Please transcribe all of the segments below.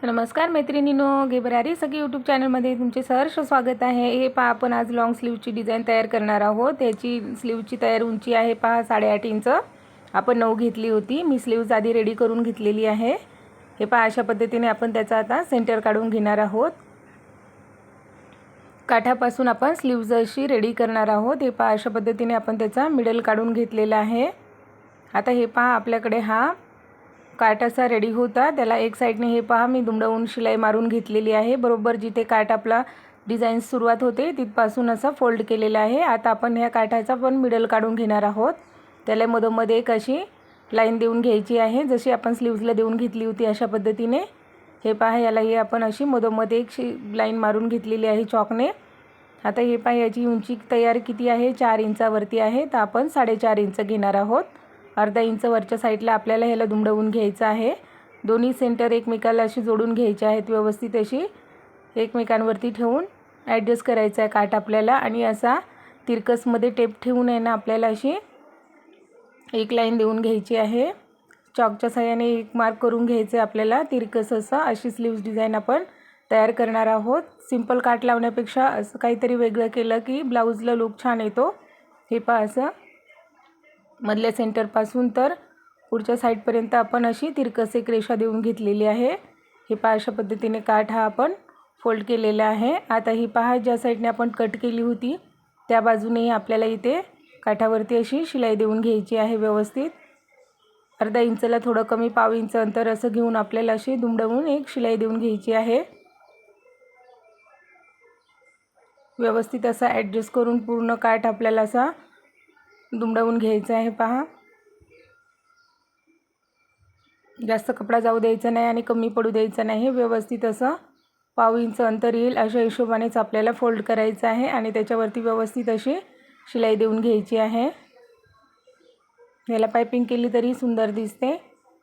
नमस्कार मैत्रिणींनो, गेबरारी सगळी यूट्यूब चॅनलमध्ये तुमचे सहर्ष स्वागत आहे। हे पहा, आपण आज लॉंग स्लीवची डिझाइन तयार करणार आहोत। याची स्लीवची तयार उंची आहे पहा 8.5 इंच। आपण 9 घेतली होती। मी स्लीव्ज आधी रेडी करून घेतलेली आहे। हे पहा, अशा पद्धतीने आपण त्याचा आता सेंटर काढून घेणार आहोत। काठापासून आपण स्लीव्ज अशी रेडी करणार आहोत। हे पहा, अशा पद्धतीने आपण त्याचा मिडल काढून घेतलेला आहे। आता हे पहा, आपल्याकडे हा काठ असा रेडी होता। त्याला एक साइडने हे पहा मी दुमडवून शिलाई मारून घेतलेली आहे। बरोबर जिथे काठ आपला डिझाइन सुरुवात होते तिथपासून असा फोल्ड केलेला आहे। आता आपण ह्या काठाचा पण मिडल काढून घेणार आहोत। त्याला मधोमध एक अशी लाईन देऊन घ्यायची आहे, जशी आपण स्लीव्जला देऊन घेतली होती अशा पद्धतीने। हे पहा, यालाही आपण अशी मधोमध एक लाईन मारून घेतलेली आहे चॉकने। आता हे पहा, याची उंची तयार किती आहे, 4 इंचावरती आहे। तर आपण 4.5 इंच घेणार आहोत। अर्धा इंच वरच्या साईडला आपल्याला ह्याला दुमडवून घ्यायचं आहे। दोन्ही सेंटर एकमेकाला अशी जोडून घ्यायचे आहेत, व्यवस्थित अशी एकमेकांवरती ठेवून ॲडजस्ट करायचा आहे काठ आपल्याला। आणि असा तिरकसमध्ये टेप ठेवून आहे ना, आपल्याला अशी एक लाईन देऊन घ्यायची आहे। चॉकच्या साहाय्याने एक मार्क करून घ्यायचे आपल्याला तिरकस असं। अशी स्लीव्ज डिझाइन आपण तयार करणार आहोत। सिंपल काठ लावण्यापेक्षा असं काहीतरी वेगळं केलं की ब्लाऊजला लुक छान येतो। हे पहा, असं मधल्या सेंटरपासून तर पुढच्या साईडपर्यंत आपण अशी तिरकस एक रेषा देऊन घेतलेली आहे। हे पहा, अशा पद्धतीने काठ हा आपण फोल्ड केलेला आहे। आता ही पहा, ज्या साईडने आपण कट केली होती त्या बाजूनेही आपल्याला इथे काठावरती अशी शिलाई देऊन घ्यायची आहे व्यवस्थित। अर्धा इंचला थोडं कमी, पाव इंच अंतर असं घेऊन आपल्याला अशी दुमडवून एक शिलाई देऊन घ्यायची आहे। व्यवस्थित असा ॲडजस्ट करून पूर्ण काठ आपल्याला असा दुमडवून घ्यायचा आहे। पहा, जास्त कपडा जाऊ द्यायचा नाही आणि कमी पडू द्यायचा नाही। व्यवस्थित असं पाव इंच अंतर येईल अशा हिशोबानेच आपल्याला फोल्ड करायचं आहे आणि त्याच्यावरती व्यवस्थित अशी शिलाई देऊन घ्यायची आहे। याला पाइपिंग केली तरी सुंदर दिसते।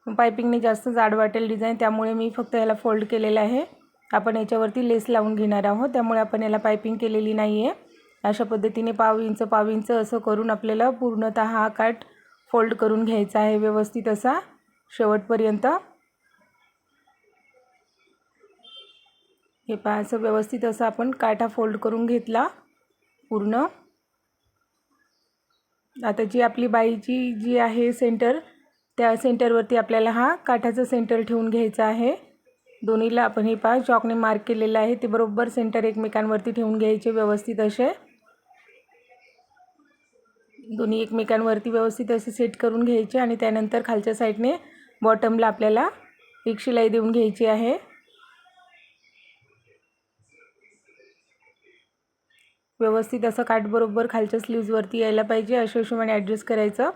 पाइपिंगने जास्त जाड वाटेल डिझाइन, त्यामुळे मी फक्त याला फोल्ड केलेला आहे। आपण याच्यावरती लेस लावून घेणार आहोत, त्यामुळे आपण याला पाइपिंग केलेली नाही आहे। अशा पद्धतीने पाव इंच असं करून आपल्याला पूर्णतः हा काठ फोल्ड करून घ्यायचा आहे व्यवस्थित असा शेवटपर्यंत। हे पहा, असं व्यवस्थित असं आपण काठ फोल्ड करून घेतला पूर्ण। आता जी आपली बाईची जी आहे सेंटर, त्या सेंटरवरती आपल्याला हा काठाचा सेंटर ठेवून घ्यायचा आहे। दोन्हीला आपण हे पहा चॉकने मार्क केलेलं आहे, ते बरोबर सेंटर एकमेकांवरती ठेवून घ्यायचे व्यवस्थित असे। दोन्ही एकमेकांवरती व्यवस्थित असे सेट करून घ्यायचे आणि त्यानंतर खालच्या साईडने बॉटमला आपल्याला एक शिलाई देऊन घ्यायची आहे। व्यवस्थित असं काठ बरोबर खालच्या स्लीव्जवरती यायला पाहिजे, अशा हिशोबाने ॲडजस्ट करायचं।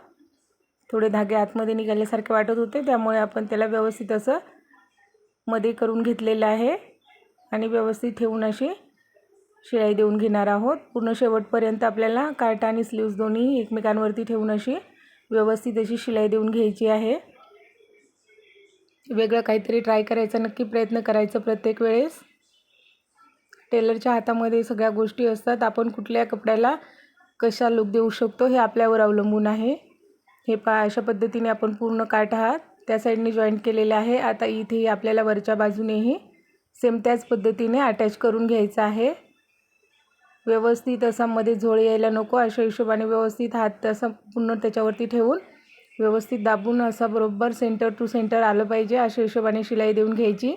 थोडे धागे आतमध्ये निघाल्यासारखे वाटत होते, त्यामुळे आपण त्याला व्यवस्थित असं मध्ये करून घेतलेलं आहे आणि व्यवस्थित ठेवून अशी शिलाई देऊन घेणार आहोत। पूर्ण शेवटपर्यंत आपल्याला काठ आणि स्लीव्ज दोन्ही एकमेकांवरती ठेवून अशी व्यवस्थित अशी शिलाई देऊन घ्यायची आहे। वेगळं काहीतरी ट्राय करायचा नक्की प्रयत्न करायचा प्रत्येक वेळेस। टेलरच्या हातामध्ये सगळ्या गोष्टी असतात, आपण कुठल्या कपड्याला कशा लुक देऊ शकतो हे आपल्यावर अवलंबून आहे। हे पहा, अशा पद्धतीने आपण पूर्ण काठ हा त्या साईडने जॉईंट केलेला आहे। आता इथेही आपल्याला वरच्या बाजूनेही सेम त्याच पद्धतीने अटॅच करून घ्यायचा आहे। व्यवस्थित असा मध्ये झोळ यायला नको, अशा हिशोबाने व्यवस्थित हात असा पूर्ण त्याच्यावरती ठेवून व्यवस्थित दाबून असा बरोबर सेंटर टू सेंटर आलं पाहिजे, अशा हिशोबाने शिलाई देऊन घ्यायची।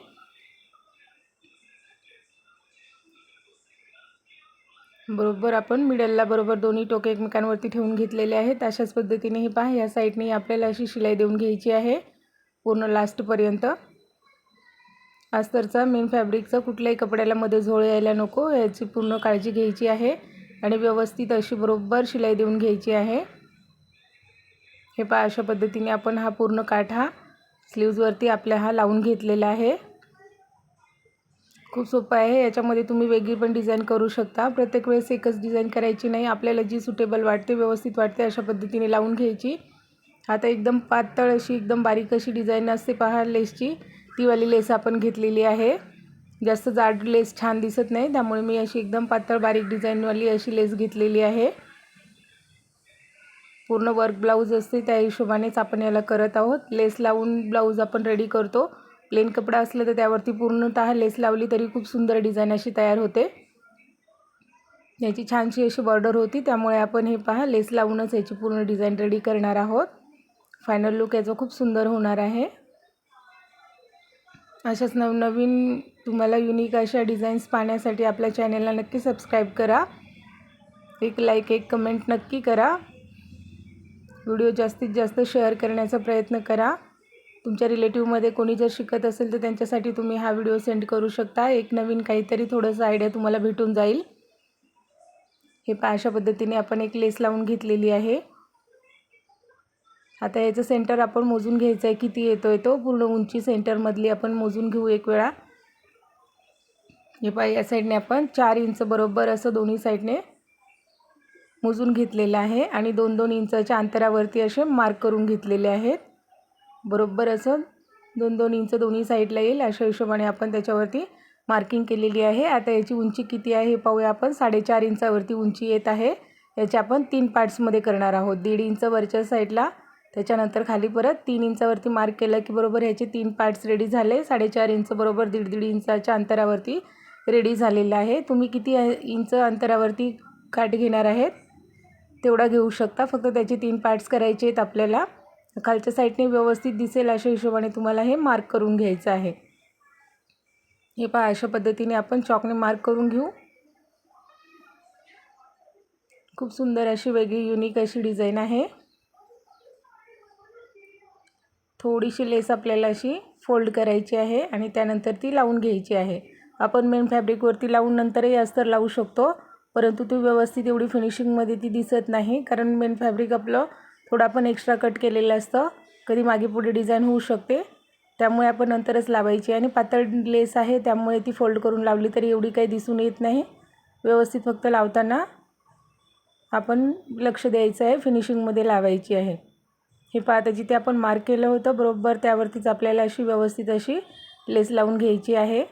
बरोबर आपण मिडलला बरोबर दोन्ही टोके एकमेकांवरती ठेवून घेतलेले आहेत। अशाच पद्धतीने हे पहा, या साईडने आपल्याला अशी शिलाई देऊन घ्यायची आहे पूर्ण लास्टपर्यंत। अस्तरचा मेन फॅब्रिकचा कुठल्याही कपड्याला मध्ये झोळ यायला नको, याची पूर्ण काळजी घ्यायची आहे आणि व्यवस्थित अशी बरोबर शिलाई देऊन घ्यायची आहे। हे पहा, अशा पद्धतीने आपण हा पूर्ण काठ हा स्लीव्जवरती आपल्या हा लावून घेतलेला आहे। खूप सोपं आहे, याच्यामध्ये तुम्ही वेगळी पण डिझाइन करू शकता। प्रत्येक वेळेस एकच डिझाइन करायची नाही, आपल्याला जी सुटेबल वाटते व्यवस्थित वाटते अशा पद्धतीने लावून घ्यायची। आता एकदम पातळ अशी एकदम बारीक अशी डिझाइन असते पहा लेसची, ती वाली लेस आपण घेतलेली आहे। जास्त जाड लेस छान दिसत नाही, त्यामुळे मी अशी एकदम पातळ बारीक डिझाइनवाली अशी लेस घेतलेली आहे। पूर्ण वर्क ब्लाऊज असते त्या हिशोबानेच आपण याला करत आहोत। लेस लावून ब्लाऊज आपण रेडी करतो, प्लेन कपडा असलं तर त्यावरती पूर्णतः लेस लावली तरी खूप सुंदर डिझाईन अशी तयार होते. याची छानशी अशी बॉर्डर होती, त्यामुळे आपण हे पहा लेस लावूनच याची पूर्ण डिझाईन रेडी करणार आहोत. फायनल लुक याचा खूप सुंदर होणार आहे. अशाच नवनवीन तुम्हाला युनिक अशा डिझाईन्स पाहण्यासाठी आपल्या चॅनलला नक्की सबस्क्राईब करा. एक लाईक एक कमेंट नक्की करा. व्हिडिओ जास्तीत जास्त शेअर करण्याचा प्रयत्न करा. तुमच्या रिलेटिव्हमध्ये कोणी जर शिकत असेल तर त्यांच्यासाठी तुम्ही हा व्हिडिओ सेंड करू शकता. एक नवीन काहीतरी थोडंसं आयडिया तुम्हाला भेटून जाईल. हे पहा अशा पद्धतीने आपण एक लेस लावून घेतलेली आहे. आता याचं सेंटर आपण मोजून घ्यायचं आहे, किती येतोय तो पूर्ण उंची सेंटरमधली आपण मोजून घेऊ एक वेळा. हे पहा या साईडने आपण 4 इंच बरोबर असं दोन्ही साईडने मोजून घेतलेलं आहे आणि 2-2 इंचाच्या अंतरावरती असे मार्क करून घेतलेले आहेत. बरोबर असं 2-2 इंच दोन्ही साईडला येईल अशा हिशोबाने आपण त्याच्यावरती मार्किंग केलेली आहे. आता याची उंची किती आहे हे पाहूया आपण. 4.5 इंचावरती उंची येत आहे. याचे आपण 3 पार्ट्समध्ये करणार आहोत. 1.5 इंच वरच्या साईडला, त्याच्यानंतर खाली परत 3 इंचावरती मार्क केलं की बरोबर ह्याचे 3 पार्ट्स रेडी झाले. 4.5 इंच बरोबर 1.5 इंचाच्या अंतरावरती रेडी झालेलं आहे. तुम्ही किती इंच अंतरावरती काट घेणार आहेत तेवढा घेऊ शकता. फक्त त्याचे 3 पार्ट्स करायचे आहेत आपल्याला. खालच्या साईडने व्यवस्थित दिसेल अशा हिशोबाने तुम्हाला हे मार्क करून घ्यायचं आहे. हे पहा अशा पद्धतीने आपण चॉकने मार्क करून घेऊ. खूप सुंदर अशी वेगळी युनिक अशी डिझाईन आहे. थोडीशी लेस आपल्याला अशी फोल्ड करायची आहे आणि त्यानंतर ती लावून घ्यायची आहे. आपण मेन फॅब्रिकवरती लावून नंतरही अस्तर लावू शकतो, परंतु ती व्यवस्थित एवढी फिनिशिंगमध्ये ती दिसत नाही, कारण मेन फॅब्रिक आपलं थोडं आपण एक्स्ट्रा कट केलेलं असतं. कधी मागे पुढे डिझाईन होऊ शकते, त्यामुळे आपण नंतरच लावायची. आणि पातळ लेस आहे त्यामुळे ती फोल्ड करून लावली तरी एवढी काही दिसून येत नाही. व्यवस्थित फक्त लावताना आपण लक्ष द्यायचं आहे, फिनिशिंगमध्ये लावायची आहे. हे पहा आता जिथे आपण मार्क केलं होतं बरोबर त्यावरतीच आपल्याला अशी व्यवस्थित अशी लेस लावून घ्यायची आहे.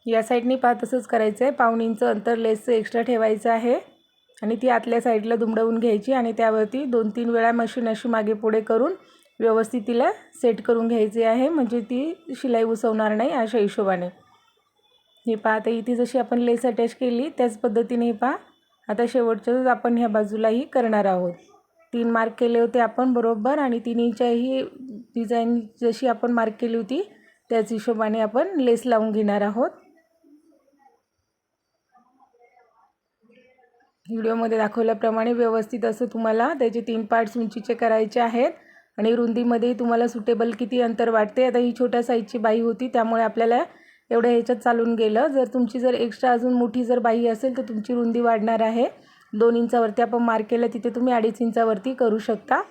या साईडने पहा तसंच करायचं आहे. 1.5 इंच अंतर लेसचं एक्स्ट्रा ठेवायचं आहे आणि ती आतल्या साईडला दुमडवून घ्यायची आणि त्यावरती 2-3 वेळा मशीन अशी मागे पुढे करून व्यवस्थित तिला सेट करून घ्यायची आहे, म्हणजे ती शिलाई उसवणार नाही अशा हिशोबाने. हे पहा आता इथे जशी आपण लेस अटॅच केली त्याच पद्धतीने हे पहा आता शेवटचं आपण ह्या बाजूलाही करणार आहोत. 3 मार्क केले होते आपण बरोबर आणि 3 इंचही डिझाईन जशी आपण मार्क केली होती त्याच हिशोबाने आपण लेस लावून घेणार आहोत. व्हिडिओमध्ये दाखवल्याप्रमाणे व्यवस्थित असं तुम्हाला त्याचे 3 पार्ट्स उंचीचे करायचे आहेत आणि रुंदीमध्ये तुम्हाला सुटेबल किती अंतर वाटते. आता ही छोट्या साईजची बाई होती त्यामुळे आपल्याला एवढ्या ह्याच्यात चालून गेलं. जर तुमची जर एक्स्ट्रा अजून मोठी जर बाई असेल तर तुमची रुंदी वाढणार आहे. 2 इंचावरती आपण मार्क केलं तिथे तुम्ही 2.5 इंचावरती करू शकता.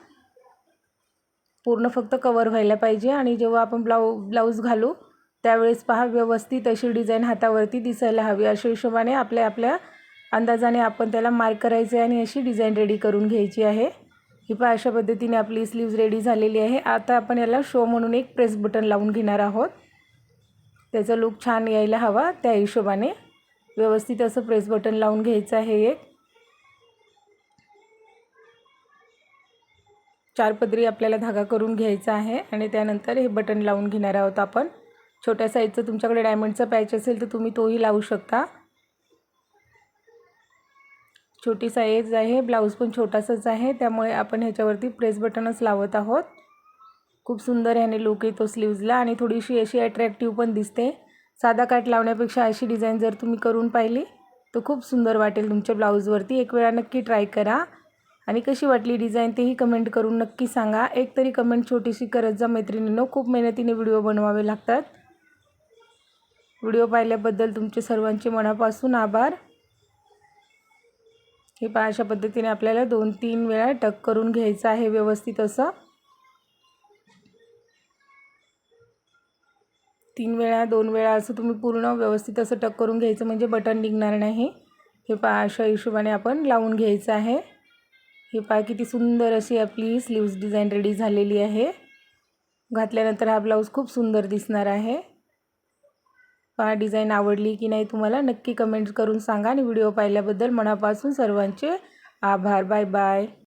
पूर्ण फक्त कवर व्हायला पाहिजे आणि जेव्हा आपण ब्लाऊज घालू त्यावेळेस पहा व्यवस्थित अशी डिझाईन हातावरती दिसायला हवी. अशा हिशोबाने आपल्या अंदाजाने आपण त्याला मार्क करायचे आणि अशी डिझाईन रेडी करून घ्यायची आहे. ही पहा अशा पद्धतीने आपली स्लीव्ज रेडी झालेली आहे. आता आपण याला शो म्हणून एक प्रेस बटन लावून घेणार आहोत. त्याचा लुक छान यायला हवा त्या हिशोबाने व्यवस्थित असं प्रेस बटन लावून घ्यायचं आहे. एक 4 पदरी आपल्याला धागा करून घ्यायचा आहे आणि त्यानंतर हे बटन लावून घेणार आहोत आपण. छोट्या साईजचं तुमच्याकडे डायमंडचा पॅच असेल तर तुम्ही तोही लावू शकता. छोटी साईज आहे, ब्लाऊज पण छोटासाच आहे त्यामुळे आपण ह्याच्यावरती प्रेस बटनच लावत आहोत. खूप सुंदर ह्याने लुक येतो स्लीव्जला आणि थोडीशी अशी अट्रॅक्टिव्ह पण दिसते. साधा काट लावण्यापेक्षा अशी डिझाईन जर तुम्ही करून पाहिली तर खूप सुंदर वाटेल तुमच्या ब्लाऊजवरती. एक वेळा नक्की ट्राय करा आणि कशी वाटली डिझाईन तेही कमेंट करून नक्की सांगा. एक तरी कमेंट छोटीशी करत जा मैत्रिणींनो. खूप मेहनतीने व्हिडिओ बनवावे लागतात. व्हिडिओ पाहिल्याबद्दल तुमचे सर्वांचे मनापासून आभार. हे पहा अशा पद्धतीने आपल्याला 2-3 वेळा टक करून घ्यायचं आहे व्यवस्थित असं. 3 वेळा 2 वेळा असं तुम्ही पूर्ण व्यवस्थित असं टक करून घ्यायचं, म्हणजे बटन निघणार नाही. हे पहा अशा हिशोबाने आपण लावून घ्यायचं आहे. हे पहा किती सुंदर अशी आपली स्लीव्ज डिझाईन रेडी झालेली आहे. घातल्यानंतर हा ब्लाऊज खूप सुंदर दिसणार आहे. पहा डिझाईन आवडली की नाही तुम्हाला नक्की कमेंट करून सांगा आणि व्हिडिओ पाहिल्याबद्दल मनापासून सर्वांचे आभार. Bye bye.